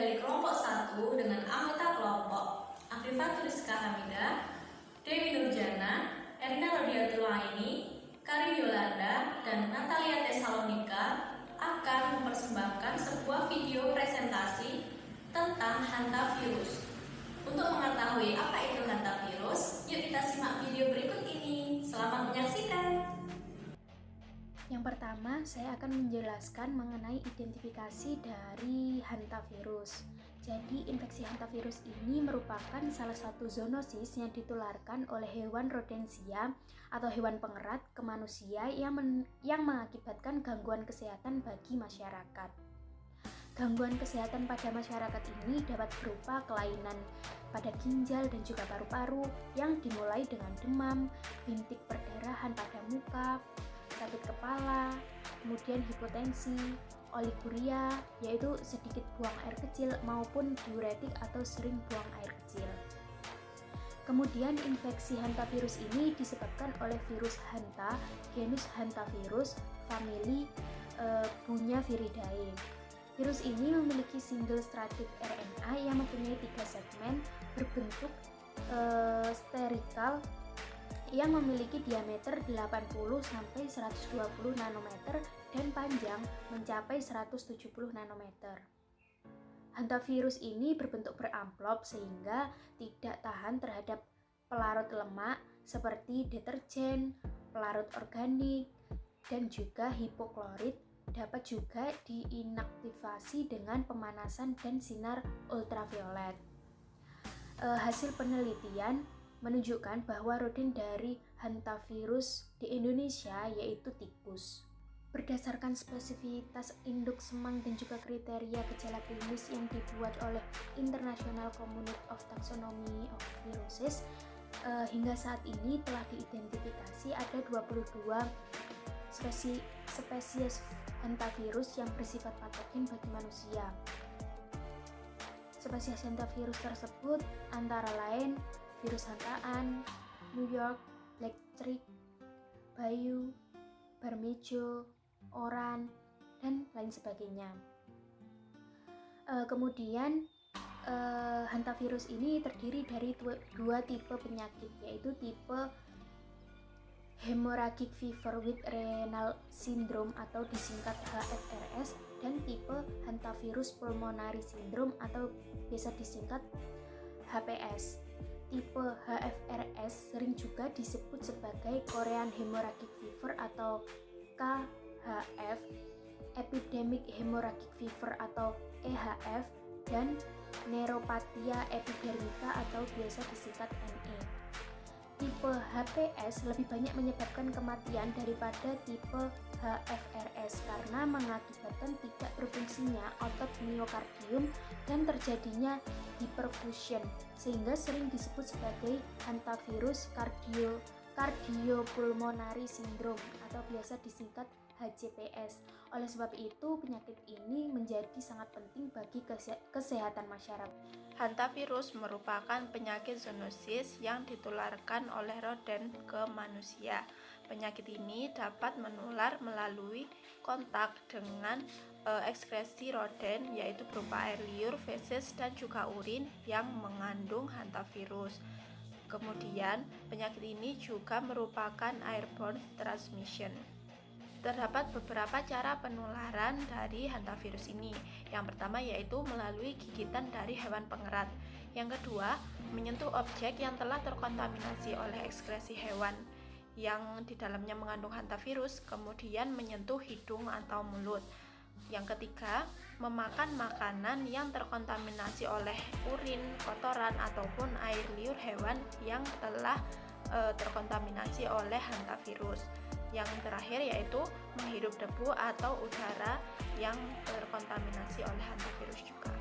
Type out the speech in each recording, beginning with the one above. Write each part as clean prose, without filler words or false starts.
dari kelompok 1 dengan anggota kelompok Afrifatul Rizka Hamidah, Dewi Nurjana, Erina Rodiatul Aini, Karin Yolanda, dan Natalia Tesalonika akan mempersembahkan sebuah video presentasi tentang hantavirus. Untuk mengetahui apa itu hantavirus, yuk kita simak video berikut ini. Selamat menyaksikan. Yang pertama, saya akan menjelaskan mengenai identifikasi dari hantavirus. Jadi, infeksi hantavirus ini merupakan salah satu zoonosis yang ditularkan oleh hewan rodensia atau hewan pengerat ke manusia yang mengakibatkan gangguan kesehatan bagi masyarakat. Gangguan kesehatan pada masyarakat ini dapat berupa kelainan pada ginjal dan juga paru-paru yang dimulai dengan demam, bintik perdarahan pada muka, sakit kepala, kemudian hipotensi, oliguria, yaitu sedikit buang air kecil, maupun diuretik atau sering buang air kecil. Kemudian infeksi hantavirus ini disebabkan oleh virus hanta, genus hantavirus, famili Bunyaviridae. Virus ini memiliki single stranded RNA yang mempunyai 3 segmen berbentuk sterikal yang memiliki diameter 80-120 nanometer dan panjang mencapai 170 nanometer. Hantavirus ini berbentuk beramplop sehingga tidak tahan terhadap pelarut lemak seperti deterjen, pelarut organik, dan juga hipoklorit. Dapat juga diinaktivasi dengan pemanasan dan sinar ultraviolet. Hasil penelitian menunjukkan bahwa roden dari hantavirus di Indonesia yaitu tikus. Berdasarkan spesifitas induk semang dan juga kriteria gejala klinis yang dibuat oleh International Community of Taxonomy of Viruses, hingga saat ini telah diidentifikasi ada 22 spesies hantavirus yang bersifat patogen bagi manusia. Spesies hantavirus tersebut antara lain virus hantaan, New York, Black Streak, Bayu, Barmejo, Oran, dan lain sebagainya. Kemudian hantavirus ini terdiri dari dua tipe penyakit, yaitu tipe hemorrhagic fever with renal syndrome atau disingkat HFRS dan tipe hantavirus pulmonary syndrome atau biasa disingkat HPS. Tipe HFRS sering juga disebut sebagai Korean Hemorrhagic Fever atau KHF, Epidemic Hemorrhagic Fever atau EHF, dan Neuropathia epidermica atau biasa disingkat NE. Tipe HPS lebih banyak menyebabkan kematian daripada tipe HFRS karena mengakibatkan tidak berfungsinya otot miokardium dan terjadinya hyperfusion, sehingga sering disebut sebagai hantavirus cardiopulmonary syndrome atau biasa disingkat HCPS. Oleh sebab itu, penyakit ini menjadi sangat penting bagi kesehatan masyarakat. Hantavirus merupakan penyakit zoonosis yang ditularkan oleh roden ke manusia. Penyakit ini dapat menular melalui kontak dengan ekskresi roden, yaitu berupa air liur, feses, dan juga urin yang mengandung hantavirus. Kemudian, penyakit ini juga merupakan airborne transmission. Terdapat beberapa cara penularan dari hantavirus ini. Yang pertama yaitu melalui gigitan dari hewan pengerat. Yang kedua, menyentuh objek yang telah terkontaminasi oleh ekskresi hewan yang di dalamnya mengandung hantavirus, kemudian menyentuh hidung atau mulut. Yang ketiga, memakan makanan yang terkontaminasi oleh urin, kotoran, ataupun air liur hewan yang telah terkontaminasi oleh hantavirus. Yang terakhir yaitu menghirup debu atau udara yang terkontaminasi oleh hantavirus juga.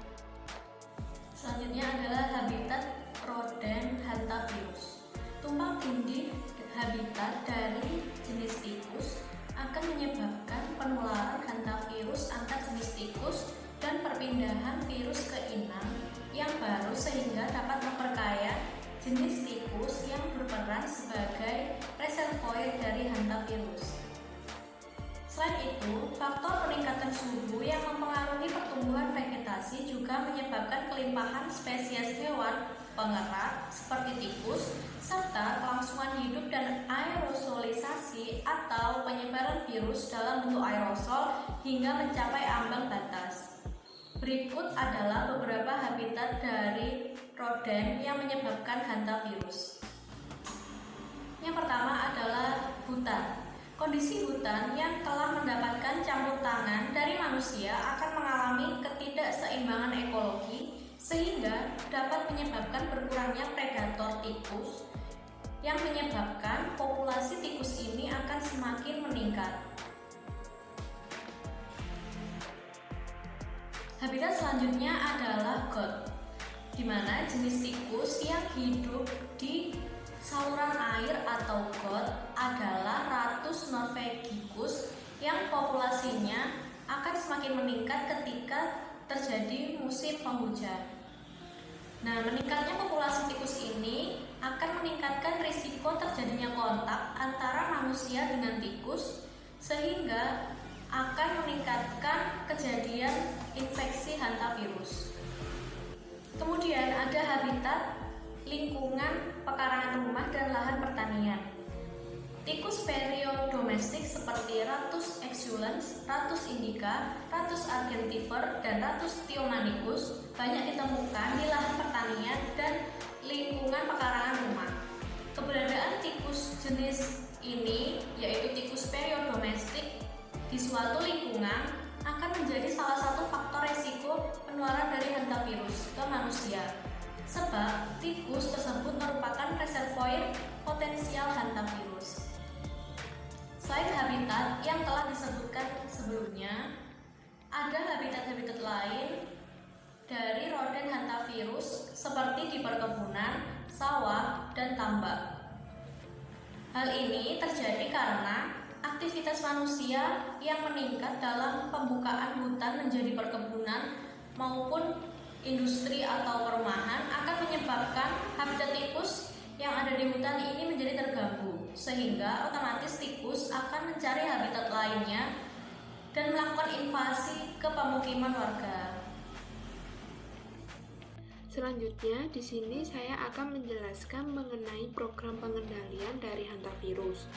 Selanjutnya adalah habitat roden hantavirus. Tumpang tindih habitat dari jenis tikus akan menyebabkan penularan hantavirus antar jenis tikus dan perpindahan virus ke inang yang baru sehingga dapat memperkaya jenis tikus yang berperan sebagai reservoir dari hantavirus. Selain itu, faktor peningkatan suhu yang mempengaruhi pertumbuhan vegetasi juga sehingga menyebabkan kelimpahan spesies hewan pengerat seperti tikus, serta kelangsungan hidup dan aerosolisasi atau penyebaran virus dalam bentuk aerosol hingga mencapai ambang batas. Berikut adalah beberapa habitat dari rodent yang menyebabkan hantavirus. Yang pertama adalah hutan. Kondisi hutan yang telah mendapatkan campur tangan dari manusia akan mengalami ketidakseimbangan ekologi sehingga dapat menyebabkan berkurangnya predator tikus yang menyebabkan populasi tikus ini akan semakin meningkat. Habitat selanjutnya adalah got, di mana jenis tikus yang hidup di saluran air atau got adalah Ratus norvegicus yang populasinya akan semakin meningkat ketika terjadi musim penghujan. Nah, meningkatnya populasi tikus ini akan meningkatkan risiko terjadinya kontak antara manusia dengan tikus sehingga akan meningkatkan kejadian infeksi hantavirus. Kemudian ada habitat lingkungan pekarangan rumah dan lahan pertanian. Tikus periodomestik seperti Ratus exulans, Ratus indica, Ratus argentifer, dan Ratus thiomanicus banyak ditemukan di lahan pertanian dan lingkungan pekarangan rumah. Keberadaan tikus jenis ini, yaitu tikus periodomestik, di suatu lingkungan akan menjadi salah satu faktor resiko penularan dari hantavirus ke manusia. Sebab tikus tersebut merupakan reservoir potensial hantavirus. Selain habitat yang telah disebutkan sebelumnya, ada habitat-habitat lain dari rodent hantavirus seperti di perkebunan, sawah, dan tambak. Hal ini terjadi karena aktivitas manusia yang meningkat dalam pembukaan hutan menjadi perkebunan maupun industri atau perumahan akan menyebabkan habitat tikus yang ada di hutan ini menjadi terganggu, sehingga otomatis tikus akan mencari habitat lainnya dan melakukan invasi ke pemukiman warga. Selanjutnya, di sini saya akan menjelaskan mengenai program pengendalian dari hantavirus.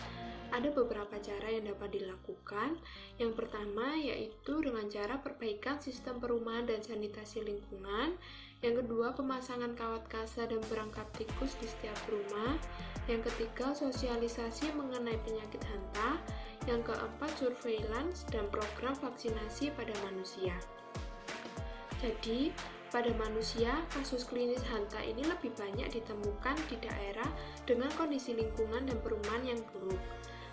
Ada beberapa cara yang dapat dilakukan. Yang pertama yaitu dengan cara perbaikan sistem perumahan dan sanitasi lingkungan. Yang kedua, pemasangan kawat kasa dan perangkap tikus di setiap rumah. Yang ketiga, sosialisasi mengenai penyakit hanta. Yang keempat, surveillance dan program vaksinasi pada manusia. Jadi, pada manusia, kasus klinis hanta ini lebih banyak ditemukan di daerah dengan kondisi lingkungan dan perumahan yang buruk,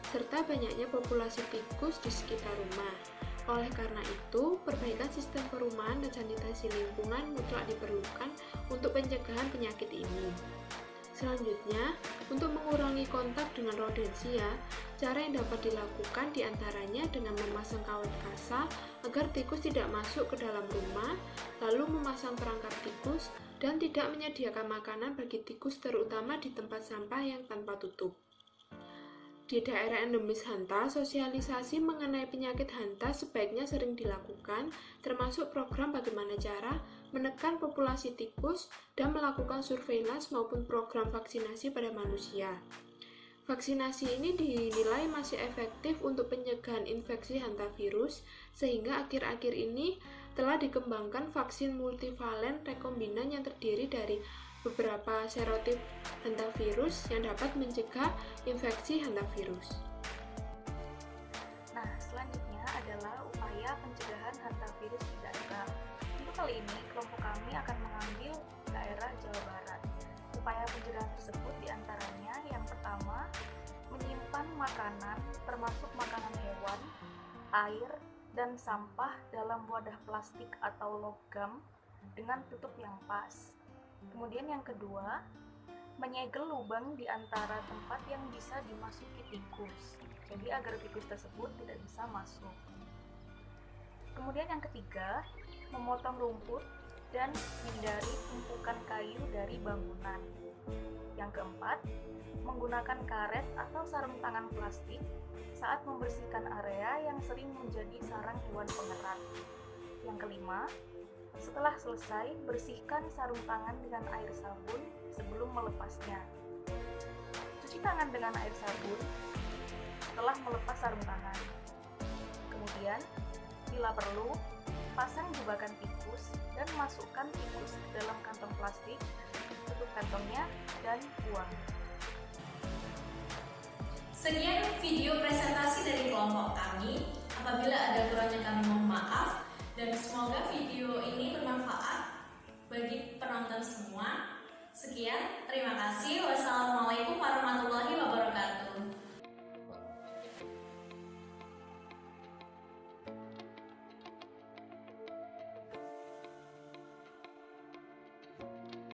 serta banyaknya populasi tikus di sekitar rumah. Oleh karena itu, perbaikan sistem perumahan dan sanitasi lingkungan mutlak diperlukan untuk pencegahan penyakit ini. Selanjutnya, untuk mengurangi kontak dengan rodensia, cara yang dapat dilakukan diantaranya dengan memasang kawat kasa agar tikus tidak masuk ke dalam rumah, lalu memasang perangkap tikus, dan tidak menyediakan makanan bagi tikus terutama di tempat sampah yang tanpa tutup. Di daerah endemis hanta, sosialisasi mengenai penyakit hanta sebaiknya sering dilakukan, termasuk program bagaimana cara menekan populasi tikus dan melakukan surveillance maupun program vaksinasi pada manusia. Vaksinasi ini dinilai masih efektif untuk pencegahan infeksi hantavirus, sehingga akhir-akhir ini telah dikembangkan vaksin multivalen rekombinan yang terdiri dari beberapa serotip hantavirus yang dapat mencegah infeksi hantavirus. Nah, selanjutnya adalah upaya pencegahan hantavirus di daerah. Untuk kali ini, kelompok kami akan mengambil daerah Jawa Barat. Upaya pencegahan tersebut diantaranya yang pertama, menyimpan makanan, termasuk makanan hewan, air, dan sampah dalam wadah plastik atau logam dengan tutup yang pas. Kemudian yang kedua, menyegel lubang di antara tempat yang bisa dimasuki tikus, jadi agar tikus tersebut tidak bisa masuk. Kemudian yang ketiga, memotong rumput dan hindari tumpukan kayu dari bangunan. Yang keempat, menggunakan karet atau sarung tangan plastik saat membersihkan area yang sering menjadi sarang hewan pengerat. Yang kelima, Setelah selesai, bersihkan sarung tangan dengan air sabun sebelum melepasnya. Cuci tangan dengan air sabun setelah melepas sarung tangan. Kemudian, bila perlu, pasang jebakan tikus dan masukkan tikus ke dalam kantong plastik, tutup kantongnya, dan buang. Sekian video presentasi dari kelompok kami. Apabila ada kurangnya kami mohon maaf, dan semoga video ini bermanfaat bagi penonton semua. Sekian, terima kasih. Wassalamualaikum warahmatullahi wabarakatuh.